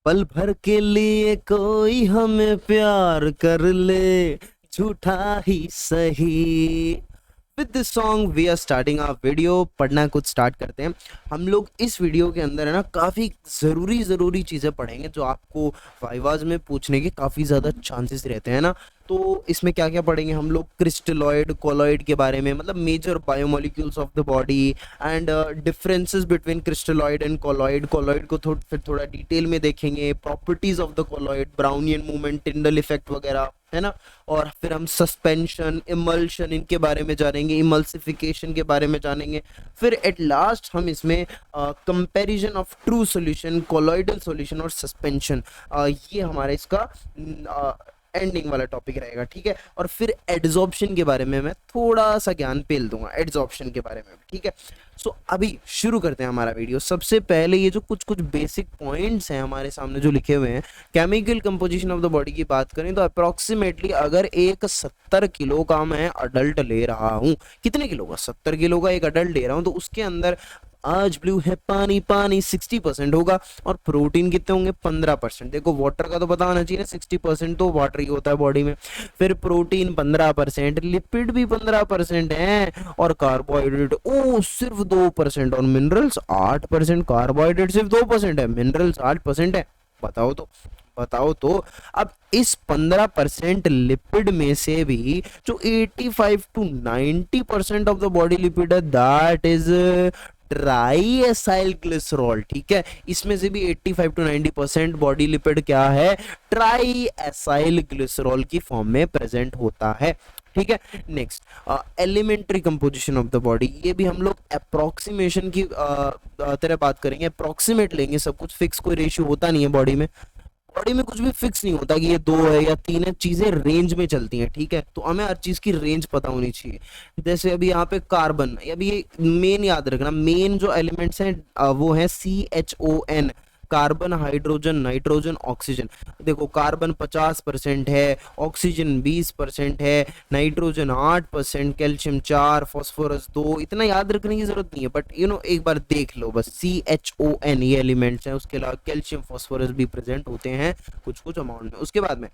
पल भर के लिए कोई हमें प्यार कर ले, झूठा ही सही। With this song we are starting our video. पढ़ना कुछ स्टार्ट करते हैं। हम लोग इस वीडियो के अंदर है ना काफ़ी ज़रूरी चीज़ें पढ़ेंगे जो आपको वाइवाज में पूछने के काफ़ी ज़्यादा चांसेस रहते हैं ना। तो इसमें क्या क्या पढ़ेंगे हम लोग? क्रिस्टलॉइड कोलॉइड के बारे में, मतलब major biomolecules of the body and differences between crystalloid and colloid. Colloid को फिर थोड़ा डिटेल में देखेंगे, properties of the colloid, Brownian movement, Tyndall effect वगैरह, है ना। और फिर हम सस्पेंशन, इमल्शन इनके बारे में जानेंगे, इमल्सिफिकेशन के बारे में जानेंगे। फिर एट लास्ट हम इसमें comparison of true solution, colloidal solution और सस्पेंशन, ये हमारा इसका एंडिंग वाला टॉपिक रहेगा, ठीक है। और फिर एड्सॉर्प्शन के बारे में मैं थोड़ा सा ज्ञान पेल दूंगा, एड्सॉर्प्शन के बारे में, ठीक है। सो अभी शुरू करते हैं हमारा वीडियो। सबसे पहले ये जो कुछ बेसिक पॉइंट्स हैं हमारे सामने जो लिखे हुए हैं, chemical composition of the body की बात करें तो अप्रोक्सीमेटली अगर एक 70 किलो का मैं अडल्ट ले रहा हूँ, कितने किलो का? 70 किलो का एक अडल्ट ले रहा हूँ, तो उसके अंदर आज ब्लू है पानी, पानी 60% होगा और प्रोटीन कितने होंगे? 15%। देखो वाटर का तो पता होना चाहिए ना, 60% तो वाटर ही होता है बॉडी में। फिर प्रोटीन 15%, लिपिड भी 15% है और कार्बोहाइड्रेट सिर्फ 2%, और मिनरल्स 8%। कार्बोहाइड्रेट सिर्फ 2% है, मिनरल्स 8% है। बताओ तो अब इस 15% लिपिड में से भी जो 85 to 90% of the body lipid है, that is triacylglycerol, ठीक है। इसमें से भी 85 to 90% बॉडी लिपिड क्या है? ट्राई एसाइल ग्लिसरॉल की फॉर्म में प्रेजेंट होता है, ठीक है। Next, elementary composition of the body, ये भी हम लोग अप्रोक्सीमेशन की तरह बात करेंगे, अप्रोक्सीमेट लेंगे, सब कुछ फिक्स कोई रेशियो होता नहीं है बॉडी में। बॉडी में कुछ भी फिक्स नहीं होता कि ये 2 है या 3 है, चीजें रेंज में चलती हैं, ठीक है। तो हमें हर चीज की रेंज पता होनी चाहिए। जैसे अभी यहाँ पे कार्बन, अभी ये मेन याद रखना, मेन जो एलिमेंट्स हैं वो है CHON, carbon, hydrogen, nitrogen, oxygen. देखो कार्बन 50% है, ऑक्सीजन 20% है, नाइट्रोजन 8%, कैल्शियम 4, फास्फोरस 2। इतना याद रखने की जरूरत नहीं है, बट एक बार देख लो बस, CHON ये एलिमेंट्स हैं। उसके अलावा कैल्शियम, फास्फोरस भी प्रेजेंट होते हैं कुछ अमाउंट में। उसके बाद में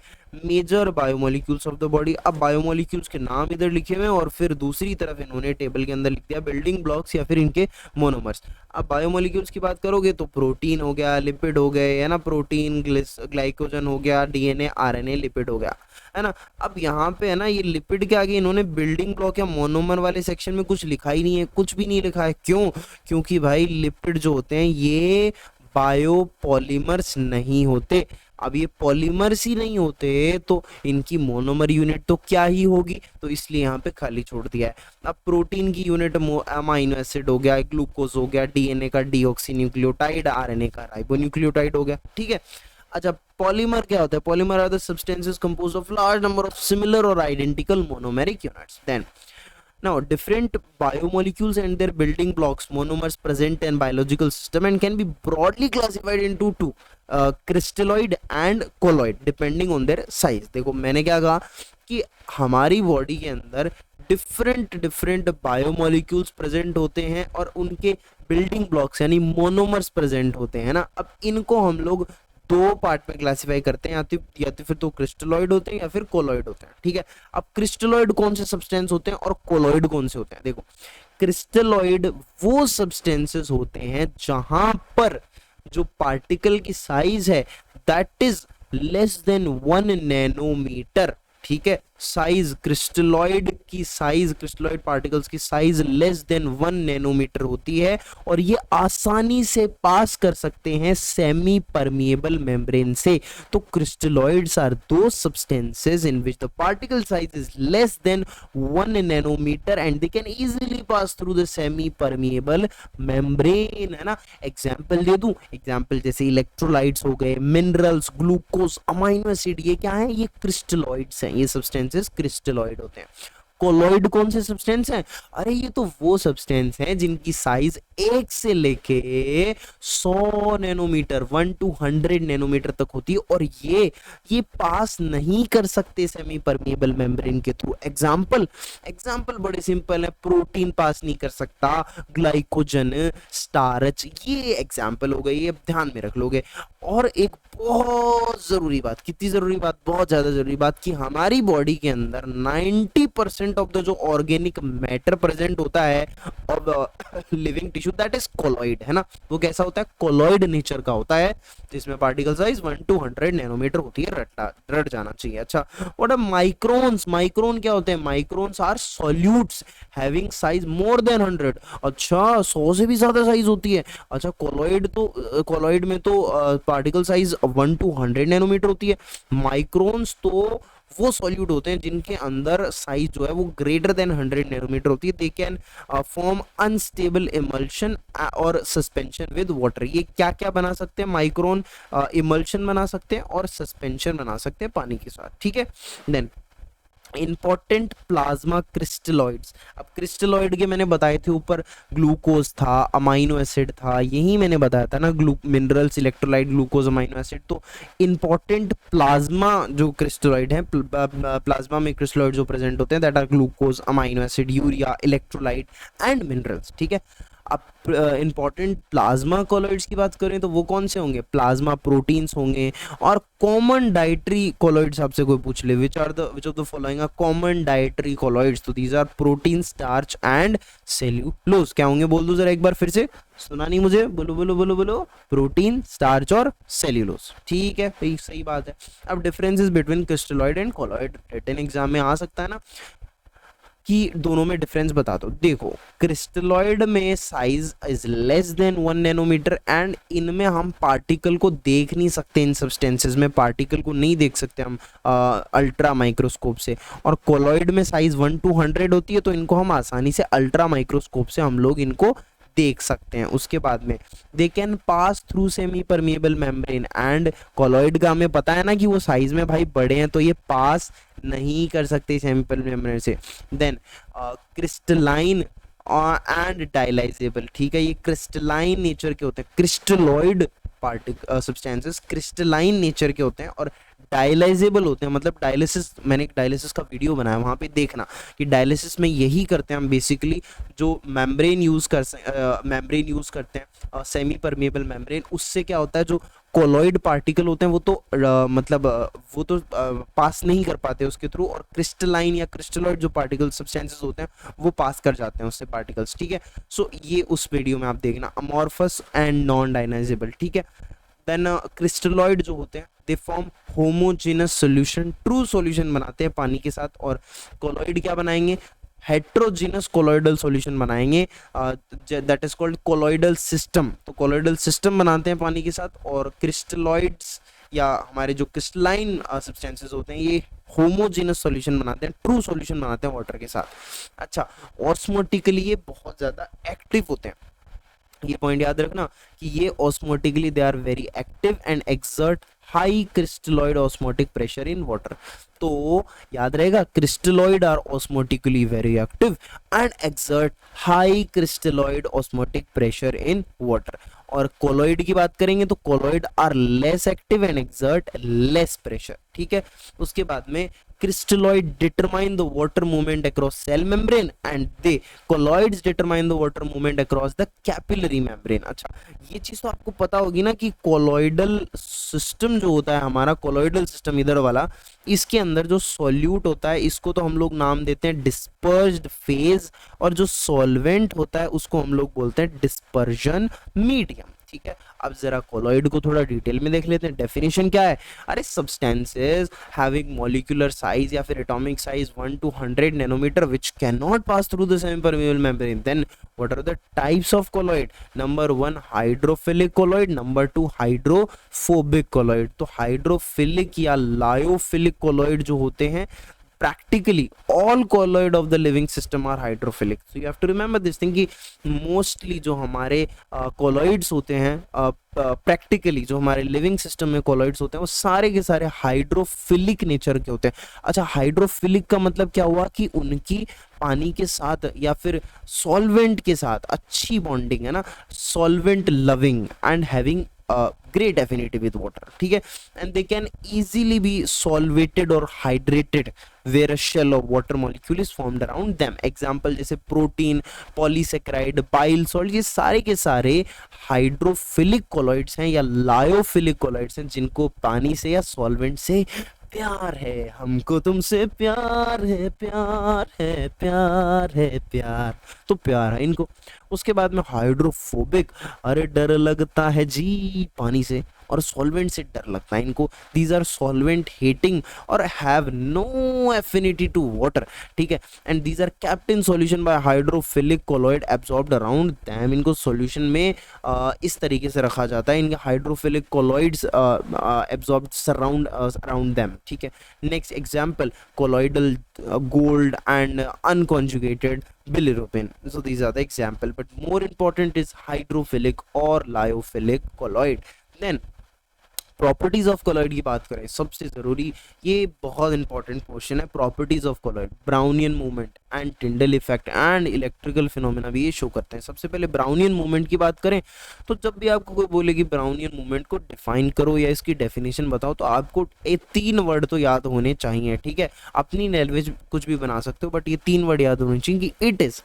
major biomolecules of the body. अब बायोमोलिक्यूल्स के नाम इधर लिखे हुए हैं और फिर दूसरी तरफ इन्होंने टेबल के अंदर लिख दिया बिल्डिंग ब्लॉक्स या फिर इनके मोनोमर्स। अब बायोमोलिक्यूल्स की बात करोगे तो प्रोटीन हो गया, लिपिड हो गए, है ना, प्रोटीन, ग्लाइकोजन हो गया, DNA, RNA, लिपिड हो गया, है ना। अब यहाँ पे है ना, ये लिपिड के आगे इन्होंने बिल्डिंग ब्लॉक या मोनोमर वाले सेक्शन में कुछ लिखा ही नहीं है, कुछ भी नहीं लिखा है। क्यों? क्योंकि भाई लिपिड जो होते हैं ये बायोपॉलीमर्स नहीं होते। अब ये पॉलीमर्स ही नहीं होते तो इनकी मोनोमर यूनिट तो क्या ही होगी, तो इसलिए यहाँ पे खाली छोड़ दिया है। अब प्रोटीन की यूनिट अमाइनो एसिड हो गया, ग्लूकोज हो गया, DNA का डीऑक्सी न्यूक्लियोटाइड, RNA का राइबोन्यूक्लियोटाइड हो गया, ठीक है। अच्छा, पॉलीमर क्या होता है? Polymer are the substances composed of large number of similar और identical monomeric units. Then now different biomolecules and their building blocks, monomers, present in biological system and can be broadly classified into two, crystalloid and colloid depending on their size। देखो मैंने क्या कहा कि हमारी body के अंदर different biomolecules present होते हैं और उनके बिल्डिंग ब्लॉक्स यानी मोनोमर्स प्रेजेंट होते हैं ना। अब इनको हम लोग 2 पार्ट में क्लासिफाई करते हैं, या तो फिर तो क्रिस्टलॉइड होते हैं या फिर कोलॉइड होते हैं, ठीक है। अब क्रिस्टलॉइड कौन से सब्सटेंस होते हैं और कोलॉइड कौन से होते हैं? देखो क्रिस्टलॉइड वो सब्सटेंसेस होते हैं जहां पर जो पार्टिकल की साइज है that is less than 1 nanometre, ठीक है। साइज क्रिस्टलॉइड पार्टिकल्स की साइज लेस देन 1 नैनोमीटर होती है और ये आसानी से पास कर सकते हैं सेमी परमिएबल मेम्ब्रेन से। तो crystalloids are those substances in which the particle size is less than 1 nanometre and they can easily pass through the semi permeable membrane, है ना। एग्जांपल दे दूं, एग्जांपल जैसे इलेक्ट्रोलाइट्स हो गए, मिनरल्स, ग्लूकोज, अमाइनो एसिड, ये क्या है? ये क्रिस्टलॉइड्स हैं, ये सब्सटेंसेस क्रिस्टलॉइड होते हैं। कोलॉइड कौन से सब्सटेंस हैं? अरे ये तो वो सब्सटेंस हैं जिनकी साइज 1 से लेके 100 नैनोमीटर 1 to 100 नैनोमीटर तक होती है और ये पास नहीं कर सकते सेमी परमिएबल मेम्ब्रेन के थ्रू। एग्जांपल बड़े सिंपल है, प्रोटीन पास नहीं कर सकता, ग्लाइकोजन, स्टार्च, ये एग्जांपल हो गई, ये ध्यान में रख लोगे। और एक बहुत जरूरी बात, कितनी जरूरी बात, बहुत ज्यादा जरूरी बात, कि हमारी बॉडी के अंदर 90% ऑफ द जो ऑर्गेनिक मैटर प्रेजेंट होता है of living tissue, that is colloid, है ना। वो कैसा होता है, कोलॉइड नेचर का होता है, जिसमें पार्टिकल साइज 1 to 100 नैनोमीटर होती है, रट जाना चाहिए। अच्छा, व्हाट आर माइक्रोन्स, माइक्रोन क्या होते हैं, microns are solutes having size more than 100। अच्छा, 100 से भी ज्यादा साइज होती है। अच्छा, कोलॉइड में तो पार्टिकल साइज 1 to 100 नैनोमीटर होती है। माइक्रोन्स तो वो सॉल्यूट होते हैं जिनके अंदर साइज जो है वो ग्रेटर देन 100 नैनोमीटर होती है। They can form unstable emulsion और सस्पेंशन विद वाटर। ये क्या क्या बना सकते हैं, माइक्रोन इमल्शन बना सकते हैं और सस्पेंशन बना सकते हैं पानी के साथ, ठीक है। Then important plasma crystalloids. अब क्रिस्टलॉइड के मैंने बताए थे ऊपर, ग्लूकोज था, अमाइनो एसिड था, यही मैंने बताया था ना, minerals, electrolyte, glucose, amino acid. तो इंपॉर्टेंट प्लाज्मा जो क्रिस्टलॉइड है, प्लाज्मा में क्रिस्टलॉइड जो प्रेजेंट होते हैं, that are glucose, amino acid, urea, electrolyte and minerals, ठीक है। अब इंपॉर्टेंट प्लाज्मा कोलॉइड्स की बात करें तो वो कौन से होंगे, प्लाज्मा प्रोटीन्स होंगे। और कॉमन डाइटरी कोलॉइड्स आपसे कोई पूछ ले, which of the following are common dietary colloids, तो these are protein, starch and cellulose. क्या होंगे, बोल दो जरा एक बार फिर से, सुना नहीं मुझे, बोलो बोलो बोलो बोलो, प्रोटीन, स्टार्च और सेल्यूलोज, ठीक है भाई, सही बात है। अब differences between crystalloid and colloid written exam में आ सकता है ना, कि दोनों में डिफरेंस बता दो। देखो, क्रिस्टलॉइड में size is less than 1 nanometre and इनमें हम पार्टिकल को देख नहीं सकते, इन सब्सटेंसेस में पार्टिकल को नहीं देख सकते हम अल्ट्रा माइक्रोस्कोप से। और कोलॉइड में साइज 1 to 100 होती है, तो इनको हम आसानी से अल्ट्रा माइक्रोस्कोप से हम लोग इनको देख सकते हैं। उसके बाद में they can pass through semi permeable membrane and colloid का हमें पता है ना कि वो साइज में भाई बड़े हैं, तो ये पास नहीं कर सकते सेमी परमिएबल मेम्ब्रेन से। देन क्रिस्टलाइन एंड डायलाइजेबल, ठीक है, ये क्रिस्टलाइन नेचर के होते हैं, क्रिस्टलॉइड सब्सटेंसेस क्रिस्टलाइन नेचर के होते हैं और डायलाइजेबल होते हैं। मतलब डायलिसिस, मैंने एक डायलिसिस का वीडियो बनाया, वहां पे देखना कि डायलिसिस में यही करते हैं हम बेसिकली, जो मेम्ब्रेन यूज करते हैं, सेमी परमिएबल मेम्ब्रेन, उससे क्या होता है, जो कोलॉइड पार्टिकल होते हैं वो तो वो तो पास नहीं कर पाते उसके थ्रू, और क्रिस्टलाइन या क्रिस्टलॉइड जो पार्टिकल सब्सटेंसेस होते हैं वो पास कर जाते हैं उससे पार्टिकल्स, ठीक है। सो ये उस वीडियो में आप देखना, अमॉर्फस एंड नॉन डायनाइजेबल, ठीक है। देन क्रिस्टलॉइड जो होते हैं they form homogeneous solution, true solution बनाते हैं पानी के साथ, और कोलॉइड क्या बनाएंगे, हेट्रोजीनस कोलॉइडल सॉल्यूशन बनाएंगे, that is called colloidal system. तो कोलॉइडल सिस्टम बनाते हैं पानी के साथ, और क्रिस्टलॉइड्स या हमारे जो क्रिस्टलाइन सब्सटेंसेस होते हैं ये होमोजेनस सॉल्यूशन बनाते हैं, ट्रू सॉल्यूशन बनाते हैं वाटर के साथ। अच्छा, ऑस्मोटिकली ये बहुत ज्यादा एक्टिव होते हैं, ये पॉइंट याद रखना कि ये osmotically they are very active and exert high crystalloid osmotic pressure in water. तो याद रहेगा, crystalloid are osmotically very active and exert high crystalloid osmotic pressure in water. और कोलॉइड की बात करेंगे तो colloid are less active and exert less pressure, ठीक है। उसके बाद में crystalloid determine the water movement across cell membrane and they colloids determine the water movement across the capillary membrane। अच्छा, ये चीज तो आपको पता होगी ना कि कोलॉइडल सिस्टम जो होता है हमारा, कोलॉइडल सिस्टम इधर वाला, इसके अंदर जो सॉल्यूट होता है इसको तो हम लोग नाम देते हैं डिस्पर्स्ड फेज, और जो सॉल्वेंट होता है उसको हम लोग बोलते हैं डिस्पर्जन मीडियम, ठीक है। अब जरा कोलॉइड को थोड़ा डिटेल में देख लेते हैं, डेफिनेशन क्या है। अरे, सब्सटेंसेस हैविंग मॉलिक्यूलर साइज या फिर atomic size 1 to 100 nanometre which can not pass through the semi permeable membrane. Then what are the types of colloid, number 1 hydrophilic colloid, number 2 hydrophobic colloid. तो hydrophilic या lyophilic colloid जो होते हैं, practically all colloid of the living system are hydrophilic, so you have to remember this thing कि mostly जो हमारे colloids होते हैं, practically जो हमारे living system में colloids होते हैं वो सारे के सारे हाइड्रोफिलिक नेचर के होते हैं। अच्छा, हाइड्रोफिलिक का मतलब क्या हुआ कि उनकी पानी के साथ या फिर सॉल्वेंट के साथ अच्छी बॉन्डिंग है ना, solvent loving and having great affinity with water, ठीक है, and they can easily be solvated or hydrated where a shell of water molecule is formed around them. Example जैसे प्रोटीन, पॉलीसेक्राइड, बाइल सॉल्ट, ये सारे के सारे hydrophilic colloids हैं या lyophilic colloids हैं जिनको पानी से या सॉल्वेंट से प्यार है। हमको तुमसे प्यार है, प्यार है, प्यार है, प्यार, तो प्यार है इनको। उसके बाद में हाइड्रोफोबिक, अरे डर लगता है जी पानी से, और सॉल्वेंट से डर लगता है इनको। दीज आर सॉल्वेंट हेटिंग और have no affinity to water, ठीक है, and these are kept in solution by hydrophilic colloid absorbed around them. इनको सॉल्यूशन में इस तरीके से रखा जाता है, इनके hydrophilic colloids absorbed around them, ठीक है। Next example colloidal gold and unconjugated bilirubin. So these are the example, but more important is hydrophilic or lyophilic colloid. Then properties of colloid की बात करें, सबसे जरूरी, ये बहुत इंपॉर्टेंट क्वेश्चन है, properties of colloid, Brownian movement and Tyndall effect and electrical phenomena भी ये शो करते हैं। सबसे पहले ब्राउनियन मूवमेंट की बात करें तो जब भी आपको कोई बोले कि ब्राउनियन मूवमेंट को डिफाइन करो या इसकी डेफिनेशन बताओ तो आपको ये 3 वर्ड तो याद होने चाहिए, ठीक है, अपनी लैंग्वेज कुछ भी बना सकते हो बट ये 3 वर्ड याद होने चाहिए कि it is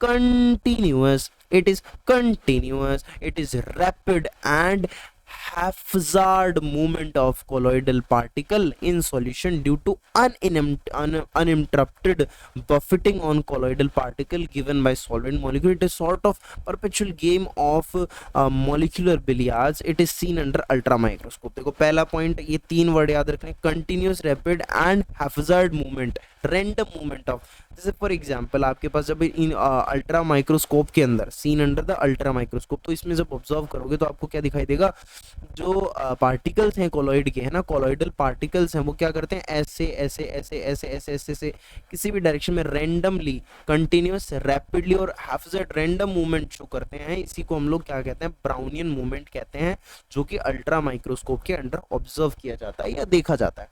continuous, it is continuous, it is rapid and haphazard movement of colloidal particle in solution due to uninterrupted buffeting on colloidal particle given by solvent molecule. It is sort of perpetual game of molecular billiards. It is seen under ultra microscope. देखो पहला point, ये 3 word याद रखने, continuous, rapid and haphazard movement, random movement of, जैसे for example आपके पास जब इन ultra microscope के अंदर, seen under the ultra microscope, तो इसमें जब ऑब्जर्व करोगे तो आपको क्या दिखाई देगा, जो पार्टिकल्स हैं कोलॉइड के, है ना, कोलॉइडल पार्टिकल्स हैं, वो क्या करते हैं, ऐसे ऐसे ऐसे ऐसे ऐसे ऐसे से किसी भी डायरेक्शन में रैंडमली, कंटिन्यूस, रैपिडली और हैफजेड रैंडम मूवमेंट शो करते हैं। इसी को हम लोग क्या कहते हैं, ब्राउनियन मूवमेंट कहते हैं, जो कि अल्ट्रा माइक्रोस्कोप के अंडर ऑब्जर्व किया जाता है या देखा जाता है।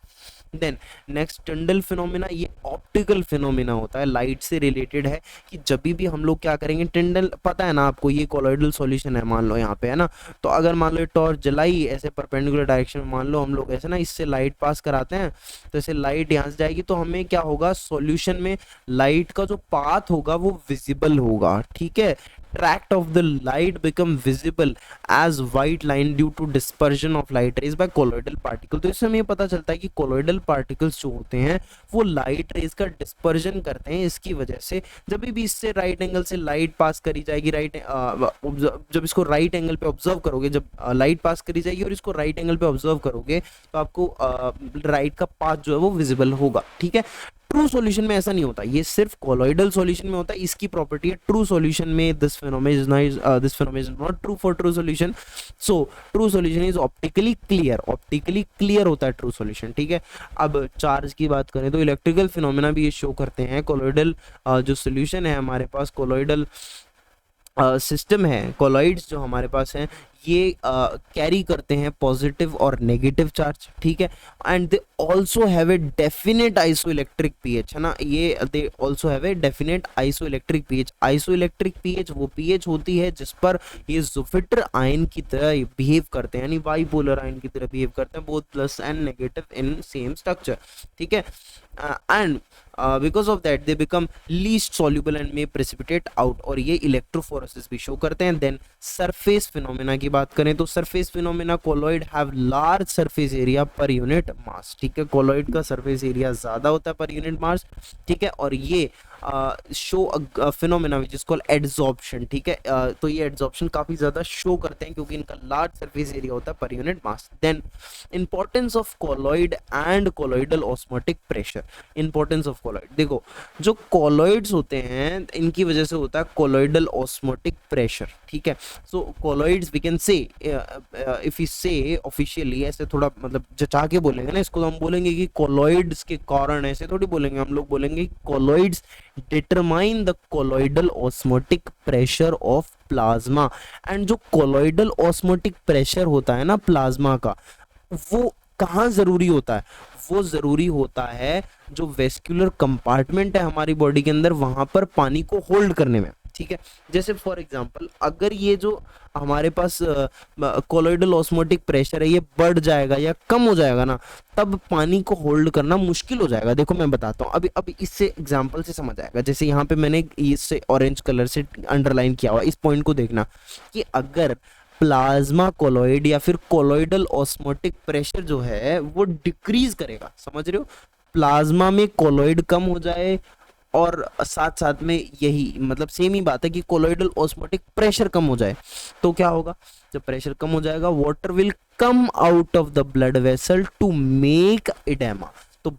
देन नेक्स्ट टिंडल फिनोमेना, ये ऑप्टिकल फिनोमेना होता है, लाइट से रिलेटेड है, कि जब भी हम लोग क्या करेंगे, टिंडल पता है ना आपको, ये कोलॉइडल सॉल्यूशन है, मान लो यहाँ पे, है ना, तो अगर मान लो टॉर्च जलाई ऐसे परपेंडिकुलर डायरेक्शन में, मान लो हम लोग ऐसे ना इससे लाइट पास कराते हैं, तो ऐसे लाइट यहाँ से जाएगी तो हमें क्या होगा, सॉल्यूशन में लाइट का जो पाथ होगा वो विजिबल होगा, ठीक है, tract of the light become visible as white line due to dispersion of light rays by colloidal particle। तो इससे हमें पता चलता है कि colloidal particles जो होते हैं वो light rays का dispersion करते हैं। इसकी वजह से जब भी इससे right angle से light पास करी जाएगी, जब इसको right angle पे observe करोगे, जब light पास करी जाएगी और इसको right angle पे observe करोगे तो आपको right का path जो है वो visible होगा, ठीक है। ट्रू सॉल्यूशन में ऐसा नहीं होता, ये सिर्फ कोलॉइडल सॉल्यूशन में होता है, इसकी प्रॉपर्टी है। ट्रू सॉल्यूशन में this phenomena is not true for true solution. So true solution is optically clear होता है ट्रू सॉल्यूशन, ठीक है। अब चार्ज की बात करें तो इलेक्ट्रिकल फिनोमेना भी ये शो करते हैं। कोलॉइडल जो सॉल्यूशन है हमारे पास, कोलॉइडल सिस्टम है, कोलॉइड्स जो हमारे पास हैं ये कैरी करते हैं पॉजिटिव और नेगेटिव चार्ज, ठीक है, and they also have a definite isoelectric pH, है ना, ये they also have a definite isoelectric pH. Isoelectric pH वो पीएच होती है जिस पर ये जुपिटर आयन की तरह बिहेव करते हैं, यानी बाइपोलर आयन की तरह बिहेव करते हैं, both plus and negative in same structure, ठीक है, and because of that they become least soluble and may precipitate out, और ये इलेक्ट्रोफोरेसिस भी शो करते हैं। देन सरफेस फिनोमेना की बात करें तो surface phenomena, colloid have large surface area पर यूनिट मास, ठीक है, कोलॉइड का सरफेस एरिया ज्यादा होता है पर यूनिट मास, ठीक है, और ये show phenomena which is called adsorption, ठीक है, तो ये एड्सॉर्प्शन काफी ज्यादा शो करते हैं क्योंकि इनका लार्ज सरफेस एरिया होता है per unit mass. Then importance of colloid and colloidal osmotic pressure. Importance of colloid, देखो जो कोलॉइड्स होते हैं इनकी वजह से होता है कोलॉइडल ऑस्मोटिक प्रेशर, ठीक है। So colloids we can say, if you say officially, ऐसे थोड़ा मतलब जचा के बोलेंगे ना इसको, तो हम बोलेंगे कि कोलॉइड्स के कारण, ऐसे थोड़ी बोलेंगे, हम लोग बोलेंगे colloids determine the colloidal osmotic pressure of plasma. And जो कोलॉइडल ऑस्मोटिक प्रेशर होता है ना प्लाज्मा का, वो कहाँ जरूरी होता है, वो जरूरी होता है जो वेस्कुलर कंपार्टमेंट है हमारी बॉडी के अंदर, वहां पर पानी को होल्ड करने में, ठीक है। जैसे फॉर एग्जांपल अगर ये जो हमारे पास कोलोइडल ऑस्मोटिक प्रेशर है ये बढ़ जाएगा या कम हो जाएगा ना, तब पानी को होल्ड करना मुश्किल हो जाएगा। देखो मैं बताता हूँ, अभी इससे एग्जांपल से समझ आएगा। जैसे यहाँ पे मैंने इससे ऑरेंज कलर से अंडरलाइन किया हुआ, इस पॉइंट को देखना कि अगर प्लाज्मा कोलोइड या फिर कोलोइडल ऑस्मोटिक प्रेशर जो है वो डिक्रीज करेगा, समझ रहे हो, प्लाज्मा में कोलोइड कम हो जाए और साथ साथ में यही मतलब सेम ही बात है कि कोलोइडल ऑस्मोटिक प्रेशर कम हो जाए, तो क्या होगा, जब प्रेशर कम हो जाएगा water will come out of the blood vessel to make oedema. तो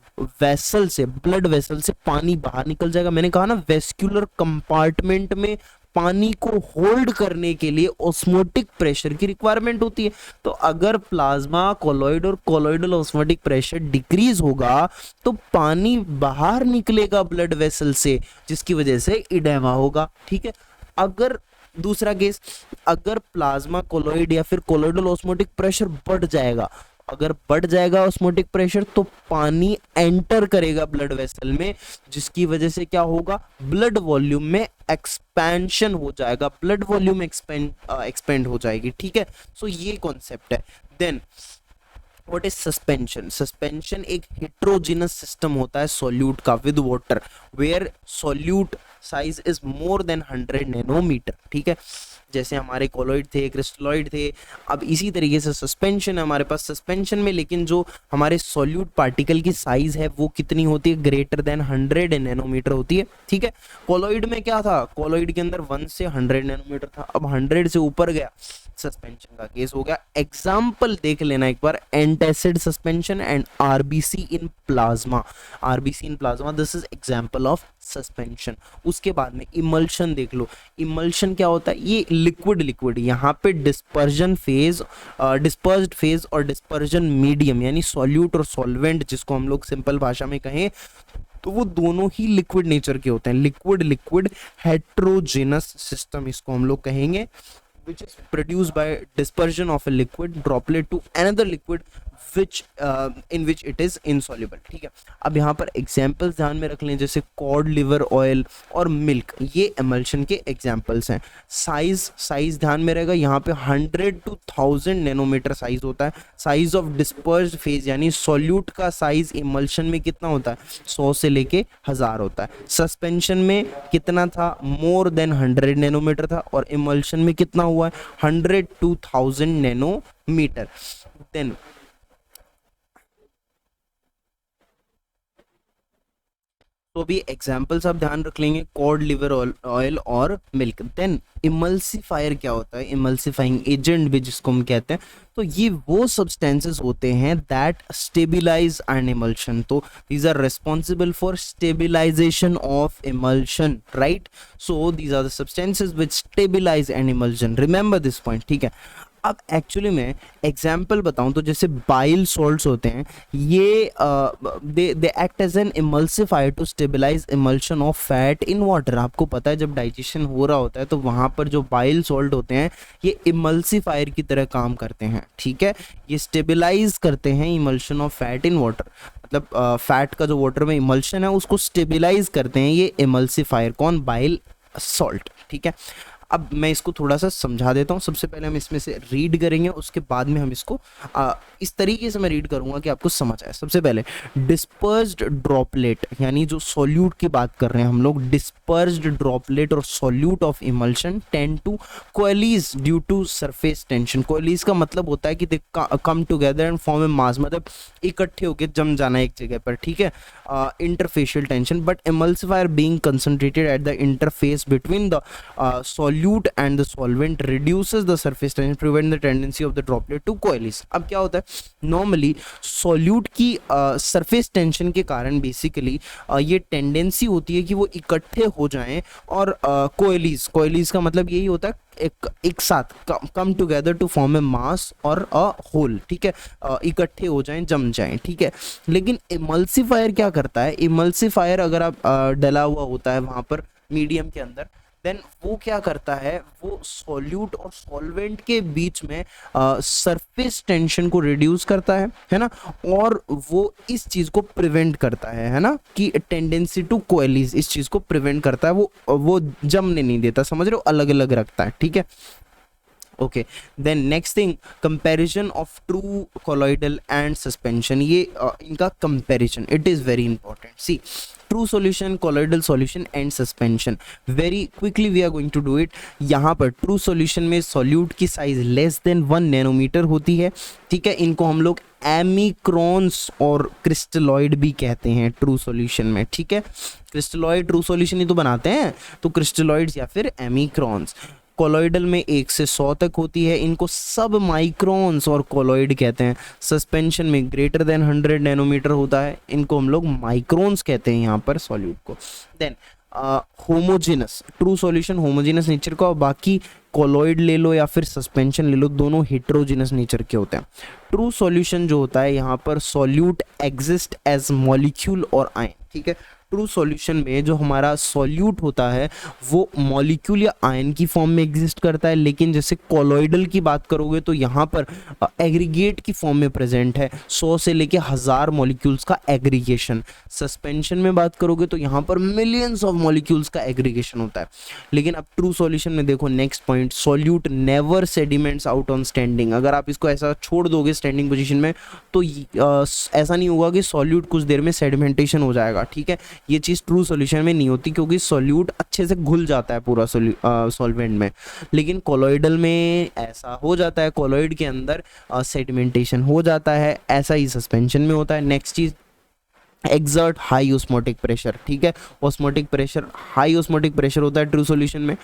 वेसल से, ब्लड वेसल से पानी बाहर निकल जाएगा। मैंने कहा ना वेस्कुलर कंपार्टमेंट में पानी को होल्ड करने के लिए ऑस्मोटिक प्रेशर की रिक्वायरमेंट होती है। तो अगर प्लाज्मा कोलोइड और कोलोइडल ऑस्मोटिक प्रेशर डिक्रीज होगा तो पानी बाहर निकलेगा ब्लड वेसल से, जिसकी वजह से इडेमा होगा, ठीक है। अगर दूसरा केस, अगर प्लाज्मा कोलोइड या फिर कोलोइडल ऑस्मोटिक प्रेशर बढ़ जाएगा, अगर बढ़ जाएगा ऑस्मोटिक प्रेशर तो पानी एंटर करेगा ब्लड वेसल में, जिसकी वजह से क्या होगा, ब्लड वॉल्यूम में एक्सपेंशन हो जाएगा, ब्लड वॉल्यूम एक्सपेंड हो जाएगी, ठीक है। सो ये कॉन्सेप्ट है। Then what is suspension? Suspension एक हेट्रोजीनस सिस्टम होता है सोल्यूट का with water, where solute size is more than 100 nanometre, ठीक है। जैसे हमारे कोलोइड थे, क्रिस्टलॉइड थे, अब इसी तरीके से सस्पेंशन है हमारे पास। सस्पेंशन में लेकिन जो हमारे सॉल्यूट पार्टिकल की साइज है वो कितनी होती है, ग्रेटर देन 100 नैनोमीटर होती है, ठीक है। कोलोइड में क्या था, कोलोइड के अंदर 1 से 100 नैनोमीटर था, अब 100 से ऊपर गया, सस्पेंशन का केस हो गया। एग्जाम्पल देख लेना एक बार, antacid suspension and RBC in plasma, RBC in plasma, this is example of suspension. उसके बाद में इमल्शन देख लो। इमल्शन क्या होता है, ये लिक्विड लिक्विड, यहाँ पे डिस्पर्जन फेज, डिस्पर्स्ड फेज और डिस्पर्जन मीडियम यानी सॉल्यूट और सॉल्वेंट जिसको हम लोग सिंपल भाषा में कहें तो वो दोनों ही लिक्विड नेचर के होते हैं। लिक्विड लिक्विड हेट्रोजेनस सिस्टम इसको हम लोग कहेंगे, which is produced by dispersion of a liquid droplet to another liquid which in which it is insoluble, ठीक है। अब यहाँ पर एग्जाम्पल्स ध्यान में रख लें, जैसे कॉड लिवर ऑयल और मिल्क, ये एमल्शन के एग्जाम्पल्स हैं। साइज ध्यान में रहेगा, यहाँ पे 100 to 1000 नैनोमीटर साइज होता है। साइज ऑफ डिस्पर्स्ड फेज यानी सॉल्यूट का साइज इमल्शन में कितना होता है, 100 से लेके 1000 होता है। सस्पेंशन में कितना था, मोर देन 100 नैनोमीटर था, और इमल्शन में कितना हुआ है, 100 to 1000 नैनोमीटर। देन तो भी एग्जाम्पल्स आप ध्यान रख लेंगे, कॉड लिवर ऑयल और मिल्क। देन इमल्सिफायर क्या होता है, इमल्सिफाइंग एजेंट भी जिसको हम कहते हैं, तो ये वो सब्सटेंसेस होते हैं दैट स्टेबिलाइज एन इमल्शन। तो these are responsible for stabilisation of emulsion, right. So these are the substances which stabilise an emulsion, remember this point, ठीक है। अब एक्चुअली में एग्जाम्पल बताऊं तो जैसे बाइल सॉल्ट्स होते हैं, ये they act as an emulsifier to stabilise emulsion of fat in water. आपको पता है जब डाइजेशन हो रहा होता है तो वहाँ पर जो बाइल सॉल्ट होते हैं ये इमल्सिफायर की तरह काम करते हैं, ठीक है। ये स्टेबलाइज करते हैं emulsion of fat in water, मतलब फैट का जो वाटर में इमल्शन है उसको स्टेबलाइज करते हैं ये इमल्सिफायर, कौन, बाइल सॉल्ट, ठीक है। अब मैं इसको थोड़ा सा समझा देता हूँ। सबसे पहले हम इसमें से रीड करेंगे, उसके बाद में हम इसको इस तरीके से मैं रीड करूँगा कि आपको समझ आए। सबसे पहले डिस्पर्स्ड ड्रॉपलेट, यानी जो सॉल्यूट की बात कर रहे हैं हम लोग, डिस्पर्स्ड ड्रॉपलेट और solute of emulsion tend to coalesce due to surface tension. Coalesce का मतलब होता है कि they come together and form a mass, मतलब इकट्ठे होकर जम जाना एक जगह पर, ठीक है। Interfacial tension, but emulsifier being concentrated at the interface between the solute and the solvent reduces the surface tension, prevent the tendency of the droplet to coalesce। अब क्या होता है, नॉर्मली solute की surface tension के कारण basically ये tendency होती है कि वो इकट्ठे हो जाएं और coalesce का मतलब यही होता है एक साथ come together to form a मास और अ होल, ठीक है, इकट्ठे हो जाएं, जम जाएं, ठीक है। लेकिन इमल्सिफायर क्या करता है, इमल्सिफायर अगर आप डला हुआ होता है वहाँ पर मीडियम के अंदर, देन वो क्या करता है, वो सॉल्यूट और सॉल्वेंट के बीच में सरफेस टेंशन को रिड्यूस करता है ना, और वो इस चीज को प्रिवेंट करता है ना, कि टेंडेंसी टू कोएलिज, इस चीज को प्रिवेंट करता है, वो जमने नहीं देता, समझ रहे हो, अलग अलग रखता है, ठीक है। Okay, then next thing, comparison of true colloidal and suspension, ये इनका comparison, it is very important. See, true solution, colloidal solution and suspension, very quickly we are going to do it. यहाँ पर ट्रू सॉल्यूशन में solute की size less than 1 nanometre होती है, ठीक है, इनको हम लोग एमिक्रॉन्स और क्रिस्टलॉइड भी कहते हैं ट्रू सॉल्यूशन में, ठीक है। क्रिस्टलॉइड ट्रू सॉल्यूशन ही तो बनाते हैं, तो क्रिस्टलॉइड्स या फिर एमिक्रॉन्स। कोलॉइडल में 1 से 100 तक होती है, इनको सब माइक्रोन्स और कोलॉइड कहते हैं। सस्पेंशन में ग्रेटर देन 100 नैनोमीटर होता है, इनको हम लोग माइक्रोन्स कहते हैं यहाँ पर सॉल्यूट को। Then homogeneous, true solution homogeneous nature का, और बाकी कोलॉइड ले लो या फिर सस्पेंशन ले लो, दोनों हेट्रोजेनस नेचर के होते हैं। ट्रू सॉल्यूशन जो होता है यहाँ पर सॉल्यूट एग्जिस्ट एज मॉलिक्यूल और आयन, ठीक है। ट्रू सॉल्यूशन में जो हमारा सॉल्यूट होता है वो मॉलिक्यूल या आयन की फॉर्म में एग्जिस्ट करता है, लेकिन जैसे कोलॉइडल की बात करोगे तो यहाँ पर एग्रीगेट की फॉर्म में प्रेजेंट है, 100 से लेके 1000 मॉलिक्यूल्स का एग्रीगेशन। सस्पेंशन में बात करोगे तो यहाँ पर मिलियंस ऑफ मॉलिक्यूल्स का एग्रीगेशन होता है। लेकिन अब ट्रू सॉल्यूशन में देखो, next point, solute never sediments out on standing. अगर आप इसको ऐसा छोड़ दोगे स्टैंडिंग पोजीशन में तो ऐसा नहीं होगा कि सॉल्यूट कुछ देर में सेडिमेंटेशन हो जाएगा, ठीक है। ये चीज़ ट्रू सॉल्यूशन में नहीं होती, क्योंकि सॉल्यूट अच्छे से घुल जाता है पूरा सॉल्वेंट में। लेकिन कोलॉइडल में ऐसा हो जाता है, कोलॉइड के अंदर सेडिमेंटेशन हो जाता है, ऐसा ही सस्पेंशन में होता है। नेक्स्ट चीज़, एक्सर्ट हाई ऑस्मोटिक प्रेशर, ठीक है। Osmotic pressure, high osmotic pressure होता है ट्रू सॉल्यूशन में।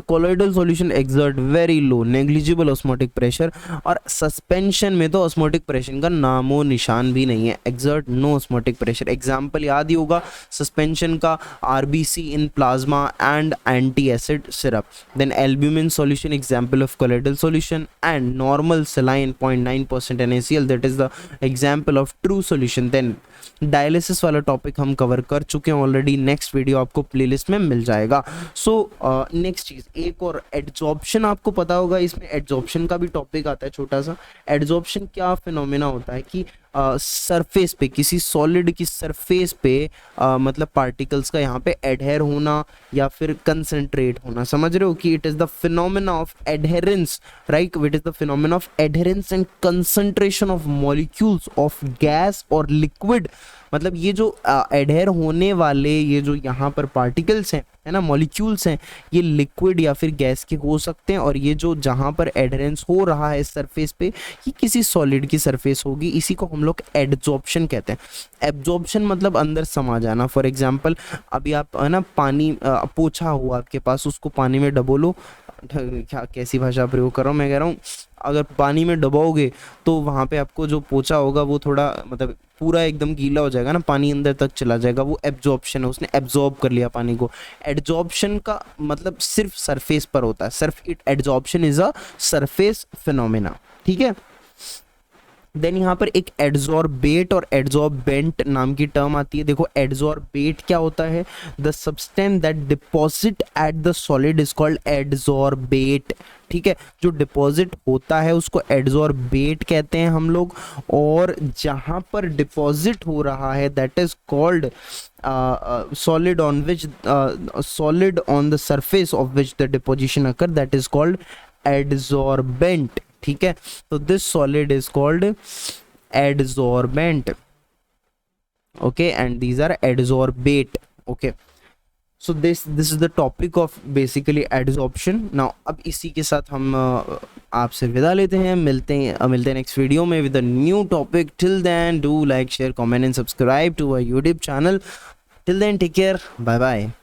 Colloidal solution exert very low negligible osmotic pressure, और सस्पेंशन में तो ऑस्मोटिक प्रेशर का नामो निशान भी नहीं है, exert no osmotic pressure. Example याद ही होगा सस्पेंशन का, RBC in plasma and anti acid syrup. Then albumin solution example of colloidal solution, and normal saline 0.9% NaCl, that is the example of true solution. Then dialysis वाला topic हम cover कर चुके हैं already, next video आपको playlist में मिल जाएगा। So next चीज़, एक और एड्जॉर्प्शन, आपको पता होगा इसमें एड्जॉर्प्शन का भी टॉपिक आता है छोटा सा। एड्जॉर्प्शन क्या फिनोमेना होता है कि सरफेस पे, किसी सॉलिड की सरफेस पे मतलब पार्टिकल्स का यहाँ पे एडहेर होना या फिर कंसंट्रेट होना, समझ रहे हो, कि it is the phenomena of adherence, right, it is the phenomena of adherence and concentration of molecules of gas और लिक्विड। मतलब ये जो एडहेर होने वाले ये जो यहाँ पर पार्टिकल्स हैं, है ना, मॉलिक्यूल्स हैं, ये लिक्विड या फिर गैस के हो सकते हैं, और ये जो जहाँ पर एडहेरेंस हो रहा है सरफेस पे, ये किसी सॉलिड की सरफेस होगी, इसी को हम लोग एडजॉर्प्शन कहते हैं। एब्जॉर्प्शन मतलब अंदर समा जाना। फॉर एग्जांपल, अभी आप, है ना, पानी पोछा हुआ आपके पास, उसको पानी में डबो, क्या कैसी भाषा प्रयोग कर रहा हूँ, मैं कह रहा हूँ अगर पानी में डुबाओगे तो वहाँ पे आपको जो पोछा होगा वो थोड़ा मतलब पूरा एकदम गीला हो जाएगा ना, पानी अंदर तक चला जाएगा, वो एब्जॉर्प्शन है, उसने एब्जॉर्ब कर लिया पानी को। एड्जॉर्प्शन का मतलब सिर्फ सरफेस पर होता है, सिर्फ it adsorption is a surface phenomena, ठीक है। देन यहाँ पर एक एड्जॉर्बेट और एड्जॉर्बेंट नाम की टर्म आती है। देखो एड्जॉर्बेट क्या होता है, the substance that deposit at the solid is called adsorbate, ठीक है। जो डिपॉजिट होता है उसको एड्जॉर्बेट कहते हैं हम लोग, और जहाँ पर डिपॉजिट हो रहा है that is called solid on which solid on the surface of which the deposition occur, that is called adsorbent, ठीक है। तो this solid is called adsorbent, okay, and these are adsorbate, okay. So this is the topic of basically adsorption. Now अब इसी के साथ हम आपसे विदा लेते हैं, मिलते हैं नेक्स्ट वीडियो में with a new topic. Till then do like, share, comment and subscribe to our YouTube channel. Till then take care, bye bye.